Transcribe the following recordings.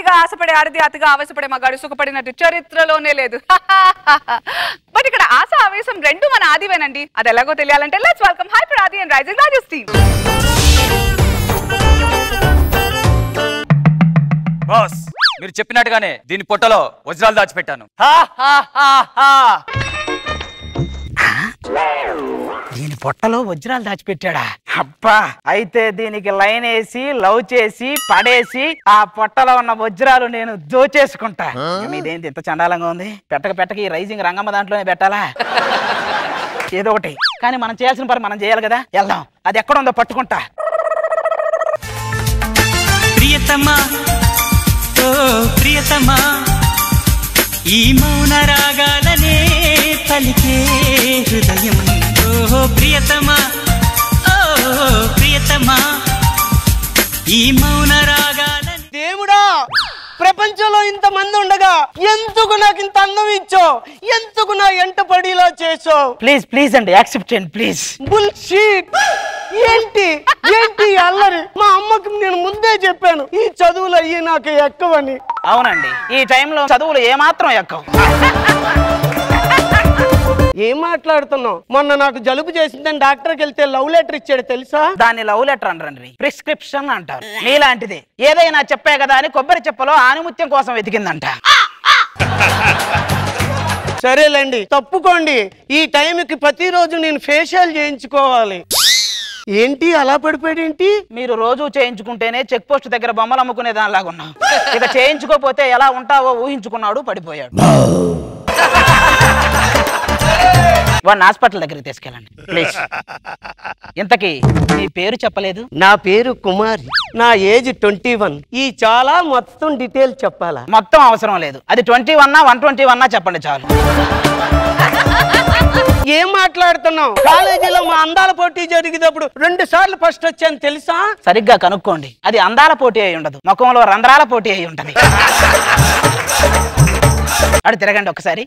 అతిగా ఆశపడే ఆడది అతిగా ఆవేశపడే మగాడు సుఖపడినట్టు చరిత్రలోనే లేదు. బట్ ఇక్కడ ఆశ ఆవేశం రెండు మన ఆదివేనండి. అది ఎలాగో తెలియాలంటే let's welcome hyper Aadi and rising Rajesh team. Boss మీరు చెప్పినట్టుగానే దీని పొట్టలో వజ్రాలు దాచిపెట్టాను. దీని పొట్టలో వజ్రాలు దాచిపెట్టాడా? అబ్బా, అయితే దీనికి లైన్ వేసి లవ్ చేసి పడేసి ఆ పొట్టలో ఉన్న వజ్రాలు నేను దోచేసుకుంటా. మీదేంటి ఇంత చండాలంగా ఉంది? పెట్టక ఈ రైజింగ్ రంగమ్మ దాంట్లోనే పెట్టాలా? ఏదో ఒకటి కానీ మనం చేయాల్సిన పని మనం చేయాలి కదా. వెళ్దాం, అది ఎక్కడ ఉందో పట్టుకుంటా. ప్రియతమా ఓ ప్రియతమా ఈ మౌన రాగాలనే పలికే హృదయం. ఓ ప్రియతమా ఓ ప్రియతమా ఈ మౌన రాగాలనే. దేవుడా, ప్రపంచంలో ఇంతమంది ఉండగా ఎందుకు నాకు ఇంత అందం ఇచ్చావు? ఎందుకు నా ఎంట పడిలా చేసావు? ప్లీజ్ ప్లీజ్ అండి, యాక్సెప్ట్ చేయండి ప్లీజ్. బుల్షీట్. ఏంటి ఏంటి అల్లరి? మా అమ్మకి నేను ముందే చెప్పాను ఈ చదువులు అయ్యి నాకు ఎక్కవని. అవునండి, ఈ టైంలో చదువులు ఏమాత్రం ఎక్కవు. ఏం మాట్లాడుతున్నావు? మొన్న నాకు జలుబు చేసిందని డాక్టర్కి వెళ్తే లవ్ లెటర్ ఇచ్చాడు తెలుసా? దాన్ని లవ్ లెటర్ అంటారండి, ప్రిస్క్రిప్షన్ అంటారు. నీలాంటిది ఏదైనా చెప్పే కదా అని కొబ్బరి చెప్పలో ఆనిముత్యం కోసం వెతికిందంట. సరేలేండి, తప్పుకోండి. ఈ టైంకి ప్రతిరోజు నేను ఫేషియల్ చేయించుకోవాలి. ఏంటి అలా పడిపోయాడేంటి? మీరు రోజు చేయించుకుంటేనే చెక్ పోస్ట్ దగ్గర బొమ్మలు అమ్ముకునే దానిలాగా ఉన్నావు. ఇక చేయించుకోపోతే ఎలా ఉంటావో ఊహించుకున్నాడు, పడిపోయాడు. వాడిని హాస్పిటల్ దగ్గరికి తీసుకెళ్ళండి ప్లీజ్. ఇంతకీ మీ పేరు చెప్పలేదు? నా పేరు కుమారి, నా ఏజ్ 21. ఈ చాలా మొత్తం డీటెయిల్ చెప్పాలా? మొత్తం అవసరం లేదు, అది 21 121 చెప్పండి చాలు. ఏం మాట్లాడుతున్నావు? కాలేజీలో మా అందాల పోటీ జరిగేటప్పుడు 2 సార్లు ఫస్ట్ వచ్చాను తెలుసా? సరిగ్గా కనుక్కోండి, అది అందాల పోటీ అయి ఉండదు, ముఖంలో రంధ్రాల పోటీ అయి ఉంటది. అడు తిరగండి ఒకసారి.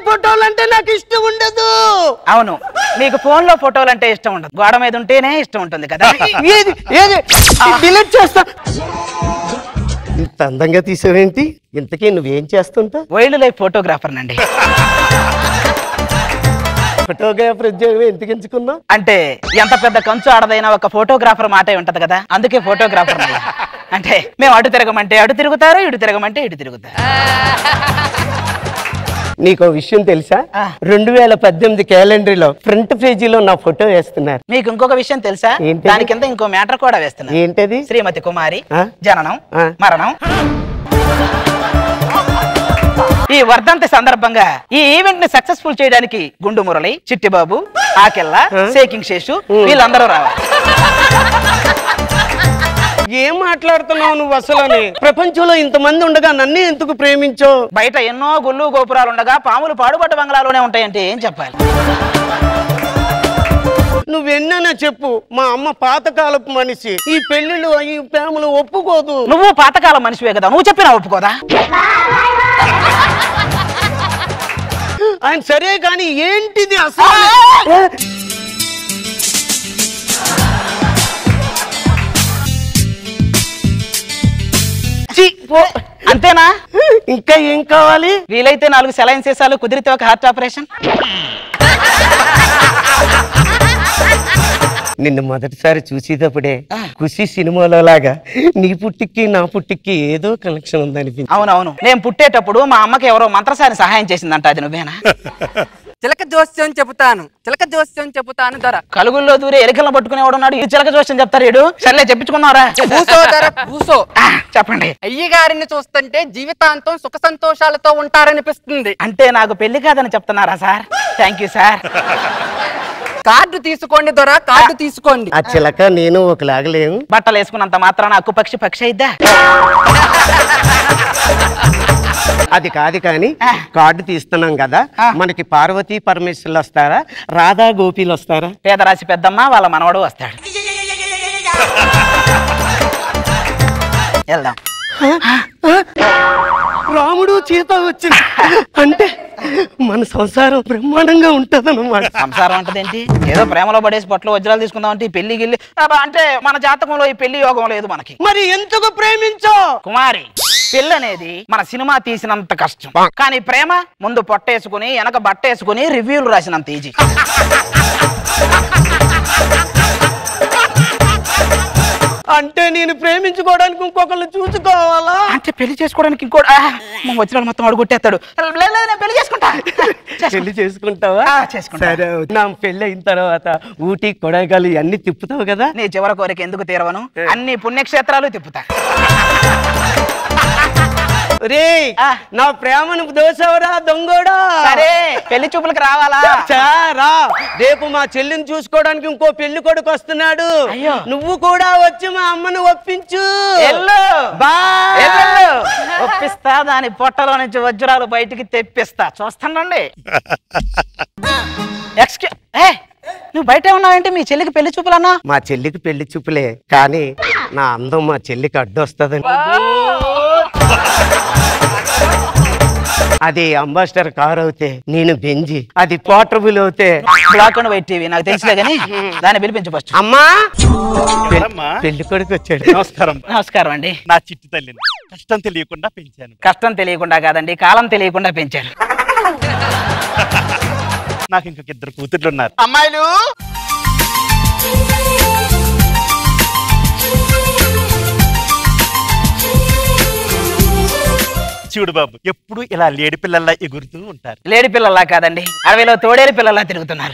ఫోటోలు అంటే నాకు ఇష్టం ఉండదు. అవును, మీకు ఫోన్ లో ఫోటోలు అంటే ఇష్టం ఉండదు, గోడ మీద ఉంటేనే ఇష్టం ఉంటుంది కదా. డిలీట్ చేస్తా. ఇంత అందంగా తీసావేంటి? ఇంతకీ నువ్వేం చేస్తుంటా? వైల్డ్ లైఫ్ ఫోటోగ్రాఫర్ నండి. ఫోటోగ్రాఫర్ ఉద్యోగం ఎందుకు ఎంచుకున్నావు? అంటే ఎంత పెద్ద కంచు ఆడదైనా ఒక ఫోటోగ్రాఫర్ మాటే ఉంటది కదా, అందుకే ఫోటోగ్రాఫర్. అంటే మేము అటు తిరగమంటే అటు తిరుగుతారు, ఇటు తిరగమంటే ఇటు తిరుగుతారు. నీకు విషయం తెలుసా? 2018 క్యాలెండర్లో ఫ్రంట్ పేజీలో నా ఫోటో వేస్తున్నారు. మీకు ఇంకొక విషయం తెలుసా? దాని కింద ఇంకో మ్యాటర్ కూడా వేస్తున్నారు. ఏంటది? శ్రీమతి కుమారి జననం మరణం. ఈ వర్ధంతి సందర్భంగా ఈ ఈవెంట్ ని సక్సెస్ఫుల్ చేయడానికి గుండు మురళి, చిట్టిబాబు, ఆకెళ్ళ, షేకింగ్ శేషు వీళ్ళందరూ రావాలి. ఏం మాట్లాడుతున్నావు నువ్వు అసలు? ప్రపంచంలో ఇంతమంది ఉండగా నన్ను ఎందుకు ప్రేమించావు? బయట ఎన్నో గుళ్ళు గోపురాలు ఉండగా పాములు పాడుబడ్డ బంగ్లాలోనే ఉంటాయంటే ఏం చెప్పాలి? నువ్వెన్నైనా చెప్పు, మా అమ్మ పాతకాలపు మనిషి. ఈ పెళ్లిళ్ళు ఈ ప్రేమలు ఒప్పుకోదు. నువ్వు పాతకాలం మనిషివే కదా, నువ్వు చెప్పినా ఒప్పుకోదా? ఆయన సరే కానీ ఏంటిది అసలు? అంతేనా? ఇంకా ఏం కావాలి? వీలైతే 4 సెలైన్ సీసాలు, కుదిరితే ఒక హార్ట్ ఆపరేషన్. నిన్ను మొదటిసారి చూసేటప్పుడే ఖుషి సినిమాలో లాగా నీ పుట్టికి నా పుట్టికి ఏదో కనెక్షన్ ఉందనిపించింది. అవునవును, నేను పుట్టేటప్పుడు మా అమ్మకి ఎవరో మంత్రసారి సహాయం చేసిందంట, అది నువ్వేనా? చిలక జోస్యం చెబుతాను, చిలక జోస్యం చెబుతాను ధర. కలుగుల్లో దూరే ఎలికలను పట్టుకునేవాడున్నాడు, ఈ చిలక జోస్యం చెప్తారు. ఏడు సర్లే చెప్పించుకున్నారా? కూసో ధర కూసో. చెప్పండి. అయ్యగారిని చూస్తుంటే జీవితాంతం సుఖ సంతోషాలతో ఉంటారనిపిస్తుంది. అంటే నాకు పెళ్లి కాదని చెప్తున్నారా sir? Thank you sir. Card తీసుకోండి దొర, కార్డు తీసుకోండి. ఆ చిలక నేను ఒకలాగలేము. బట్టలు వేసుకున్నంత మాత్రాన అక్కు పక్షి పక్షి అయిద్దా? అది కాదు కానీ కార్డు తీస్తున్నాం కదా, మనకి పార్వతీ పరమేశ్వర్లు వస్తారా, రాధా గోపీలు వస్తారా? పేదరాశి పెద్దమ్మ వాళ్ళ మనవడు వస్తాడు. వెళ్దాం. రాముడు సీత వచ్చింది అంటే మన సంసారం బ్రహ్మాండంగా ఉంటదన్నమాట. సంసారం అంటదేంటి? ఏదో ప్రేమలో పడేసి పొట్టలో వజ్రాలు తీసుకుందాం అంటే ఈ పెళ్లి గిల్లి అంటే మన జాతకంలో ఈ పెళ్లి యోగం లేదు మనకి. మరి ఎందుకు ప్రేమించో కుమారి, పెళ్లి అనేది మన సినిమా తీసినంత కష్టం, కానీ ప్రేమ ముందు పొట్టేసుకుని వెనక బట్టేసుకుని రివ్యూలు రాసినంత ఈజీ. అంటే నేను ప్రేమించుకోవడానికి ఇంకొకళ్ళు చూసుకోవాలా? అంటే పెళ్లి చేసుకోవడానికి ఇంకో వజ్రాలు మొత్తం అడుగుట్టేస్తాడు. పెళ్లి చేసుకుంటా. పెళ్లి చేసుకుంటావా? చేసుకుంటా. సరే, నా పెళ్లి అయిన తర్వాత ఊటీ కొడైకాలు అన్ని తిప్పుతావు కదా? నీ చివరి కోరిక ఎందుకు తీరవను? అన్ని పుణ్యక్షేత్రాలు తిప్పుతా. రే, నా ప్రేమను దోసవరా దొంగోడా? సరే, పెళ్లి చూపులకు రావాలా? చారా, రేపు మా చెల్లిని చూసుకోవడానికి ఇంకో పెళ్లి కొడుకు వస్తున్నాడు. అయ్యో, నువ్వు కూడా వచ్చి మా అమ్మను ఒప్పించు. ఒప్పిస్తా, దాని పొట్టలో నుంచి వజ్రాలు బయటికి తెప్పిస్తా. చూస్తానండి. నువ్వు బయట ఉన్నావంటే మీ చెల్లికి పెళ్లి చూపులన్నా? మా చెల్లికి పెళ్లి చూపులే, కానీ నా అందం మా చెల్లికి అడ్డొస్తుందని. అది అంబాసిడర్ కార్ అవుతే నేను బెంజి, అది పోర్టబుల్ అవుతే బ్లాక్ అండ్ వైట్ టీవీ. నాకు తెలుసులే కానీ దాన్ని పిలిపించు ఫస్ట్. అమ్మా, పెళ్లి కొడుకు వచ్చాడు. నమస్కారం. నమస్కారం అండి. నా చిట్టి తల్లిని కష్టం తెలియకుండా పెంచాను. కష్టం తెలియకుండా కాదండి, కాలం తెలియకుండా పెంచారు. నాకు ఇంకొక 2 కూతుర్లు ఉన్నారు. అమ్మాయిలు చూడు బాబు, ఎప్పుడు ఇలా లేడి పిల్లల్లా ఎగురుతూ ఉంటారు. లేడి పిల్లల్లా కాదండి, అడవిలో తోడేలు పిల్లల్లా తిరుగుతున్నారు.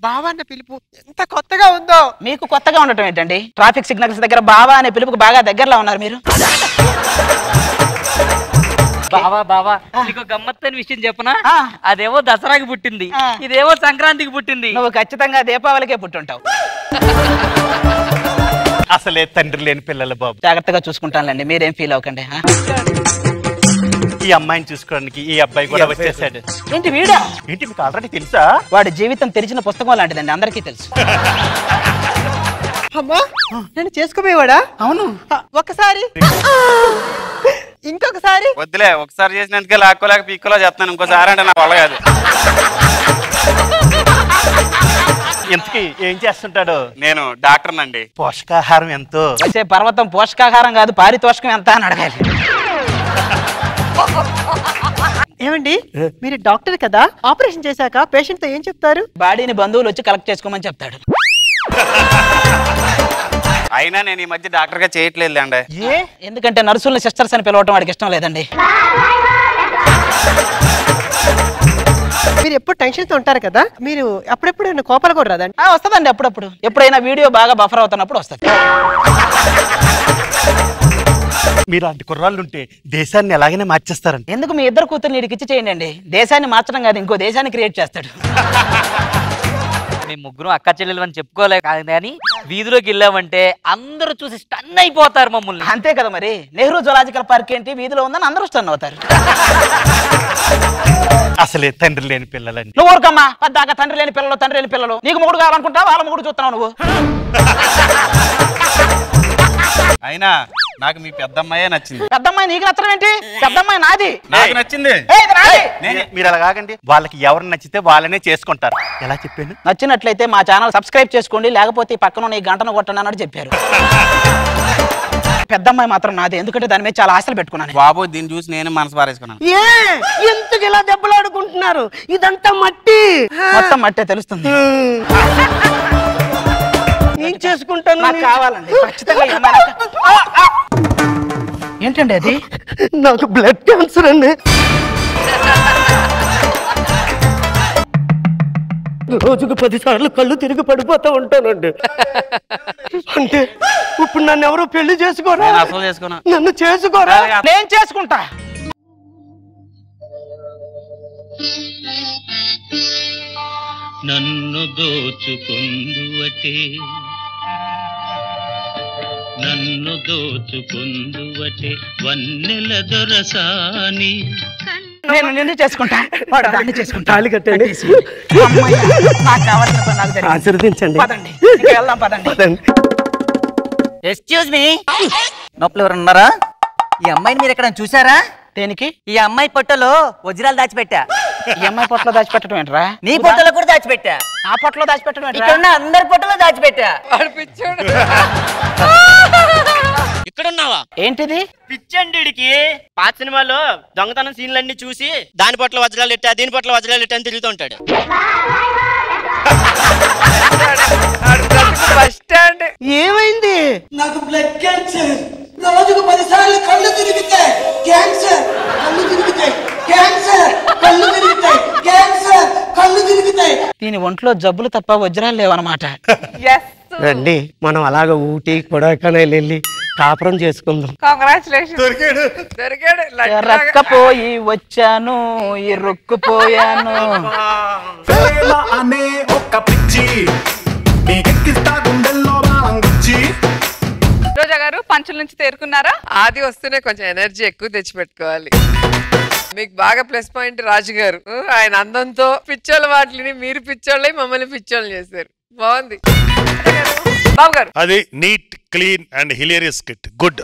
బావా అన్న పిలుపు ఎంత కొత్తగా ఉందో. మీకు కొత్తగా ఉండటం ఏంటండి? ట్రాఫిక్ సిగ్నల్స్ దగ్గర బావా అనే పిలుపుకి బాగా దగ్గరలో ఉన్నారు మీరు. బావా నీకు గమ్మత్తైన విషయం చెప్పనా? అదేమో దసరాకి పుట్టింది, ఇదేమో సంక్రాంతికి పుట్టింది. నువ్వు ఖచ్చితంగా దీపావళికే పుట్టుంటావు. అసలే తండ్రి లేని పిల్లలు బాబు. జాగ్రత్తగా చూసుకుంటానులేండి, మీరేం ఫీల్ అవ్వకండి. ఈ అమ్మాయిని చూసుకోవడానికి ఈ అబ్బాయి కూడా వచ్చేసాడు. ఏంటి వీడా? ఏంటి మీకు ఆల్రెడీ తెలుసా? వాడి జీవితం తెరిచిన పుస్తకం లాంటిదండి, అందరికీ తెలుసు. అమ్మా, నేను చేసుకోపోయేవాడా? అవును. ఒకసారి ఇంకొకసారి వద్దులే, ఒకసారి చేసినందుకే లాక్కోలేక పీక్కోలా చేస్తాను, ఇంకోసారి అంటే నా వల్ల కాదు. ఇంతకీ ఏం చేస్తుంటాడు? నేను డాక్టర్ నండి. పోషకాహారం ఎంతో? వచ్చే పర్వతం పోషకాహారం కాదు, పారితోషికం ఎంత అని అడగాలి. ఏమండి, మీరు డాక్టర్ కదా, ఆపరేషన్ చేశాక పేషెంట్ తో ఏం చెప్తారు? బాడీని బంధువులు వచ్చి కలెక్ట్ చేసుకోమని చెప్తాడు. అయినా నేను ఈ మధ్య డాక్టర్ గా చేయట్లేదు అండి. ఎందుకంటే నర్సుల్ని సిస్టర్స్ అని పిలవటం వాడికి ఇష్టం లేదండి. మీరు ఎప్పుడు టెన్షన్ తో ఉంటారు కదా, మీరు అప్పుడెప్పుడు కోపాలు కూడా రాదండి? వస్తుందండి అప్పుడప్పుడు. ఎప్పుడైనా వీడియో బాగా బఫర్ అవుతున్నప్పుడు వస్తుంది. మీలాంటి కుర్రాళ్ళు ఉంటే దేశాన్ని ఎలాగైనా మార్చేస్తారండి. ఎందుకు మీ ఇద్దరు కూతురు నీడికి ఇచ్చి చేయండి. దేశాన్ని మార్చడం కాదు, ఇంకో దేశాన్ని క్రియేట్ చేస్తాడు. మేము ముగ్గురు అక్క చెల్లెలు అని చెప్పుకోలే కాదు, కానీ వీధిలోకి వెళ్ళామంటే అందరూ చూసి స్టన్ అయిపోతారు మమ్మల్ని. అంతే కదా మరి. నెహ్రూ జులాజికల్ పార్క్ ఏంటి వీధిలో ఉందని అందరూ స్టన్ అవుతారు. అసలే తండ్రి లేని పిల్లలండి. నువ్వు ఊరుకమ్మా, పద్దాక తండ్రి లేని పిల్లలు తండ్రి లేని పిల్లలు. నీకు మొగుడు కావాలనుకుంటా, వాళ్ళ మొగుడు చూస్తున్నావు నువ్వు. అయినా నాకు మీ పెద్దమ్మాయే నచ్చింది. పెద్దమ్మాయి నీకు నచ్చడం ఏంటి? పెద్దమ్మాయి నాది. నాకు నచ్చింది. మీరు అలా కాకండి, వాళ్ళకి ఎవరు నచ్చితే వాళ్ళనే చేసుకుంటారు. ఎలా చెప్పాను? నచ్చినట్లయితే మా ఛానల్ సబ్స్క్రైబ్ చేసుకోండి, లేకపోతే పక్కన నీ గంటను కొట్టండి అన్నట్టు చెప్పారు. పెద్దమ్మాయి మాత్రం నాది, ఎందుకంటే దాని మీద చాలా ఆశలు పెట్టుకున్నాను. బాబు దీన్ని చూసి నేను మనసు పారేసుకున్నాను. ఎందుకు ఇలా దెబ్బలాడుకుంటున్నారు? ఇదంతా మట్టి. మొత్తం మట్టే తెలుస్తుంది. ఏం చేసుకుంటాను? నాకు కావాలండి ఖచ్చితంగా. ఏంటండి అది? నాకు బ్లడ్ క్యాన్సర్ అండి. రోజుకు 10 సార్లు కళ్ళు తిరిగి పడిపోతా ఉంటానండి. అంటే ఇప్పుడు నన్ను ఎవరు పెళ్లి చేసుకోరా? అసలు చేసుకున్నా. నన్ను చేసుకోరా? నేను చేసుకుంటా. నన్ను దోచుకుందువటే, నన్ను దోచుకుందువటే వన్నెల దొరసాని. నేను నిన్ను చేసుకుంటా వాడు దాన్ని చేసుకుంటా. తాళి కట్టండి. అమ్మయ్య, నాకు కావాల్సిన పని నాకు జరిగింది. ఆశీర్వదించండి. పదండి ఇక వెళ్దాం పదండి. ఎక్స్క్యూజ్ మీ, లోపల ఎవరు ఉన్నారా? ఈ అమ్మాయిని మీరు ఎక్కడ చూసారా? దేనికి? ఈ అమ్మాయి పొట్టలో వజ్రాలు దాచిపెట్టా. ఈ అమ్మాయి పొట్టలో దాచిపెట్టడం ఏంట్రా? నీ పొట్టలో కూడా దాచిపెట్టా. ఆ పొట్టలో దాచిపెట్టడం ఏంట్రా? ఇక్కడ ఉన్న అందరి పొట్టలో దాచిపెట్టా. ఇక్కడున్నావా? ఏంటిది? పిచ్చండికి పాత సినిమాలో దొంగతనం సీన్లన్నీ చూసి దాని పొట్ల వజ్రాలు ఎట్టా దీని పొట్ల వజ్రాలు ఎట్టా అని తిరుగుతుంటాడు. ఏమైంది? నాకు బ్లడ్ క్యాన్సర్. రోజుకు 10 సార్లు కళ్ళు తిరుగుతాయి. క్యాన్సర్, కళ్ళు తిరుగుతాయి. క్యాన్సర్, కళ్ళు తిరుగుతాయి. క్యాన్సర్, కళ్ళు తిరుగుతాయి. దీని ఒంట్లో జబ్బులు తప్ప వజ్రాలు లేవన్నమాట. రండి మనం అలాగ ఊటీ కొడైకెనాల్ వెళ్ళి కాపురం చేసుకుందాం. కంగ్రాచులేషన్. రక్కపోయి వచ్చాను ఇరుక్కుపోయాను. అనే ఒక పిచ్చి నీకెక్కిస్తా గుండెల్లో బాణం గుచ్చి. రోజా గారు పంచుల నుంచి తేరుకున్నారా? ఆది వస్తేనే కొంచెం ఎనర్జీ ఎక్కువ తెచ్చిపెట్టుకోవాలి. మీకు బాగా ప్లస్ పాయింట్ రాజు గారు. ఆయన అందంతో పిచ్చోళ్ళ వాటిని మీరు పిచ్చోళ్ళై మమ్మల్ని పిచ్చోళ్ళు చేశారు. బాగుంది. బాబు గారు అది neat clean and hilarious kit. Good.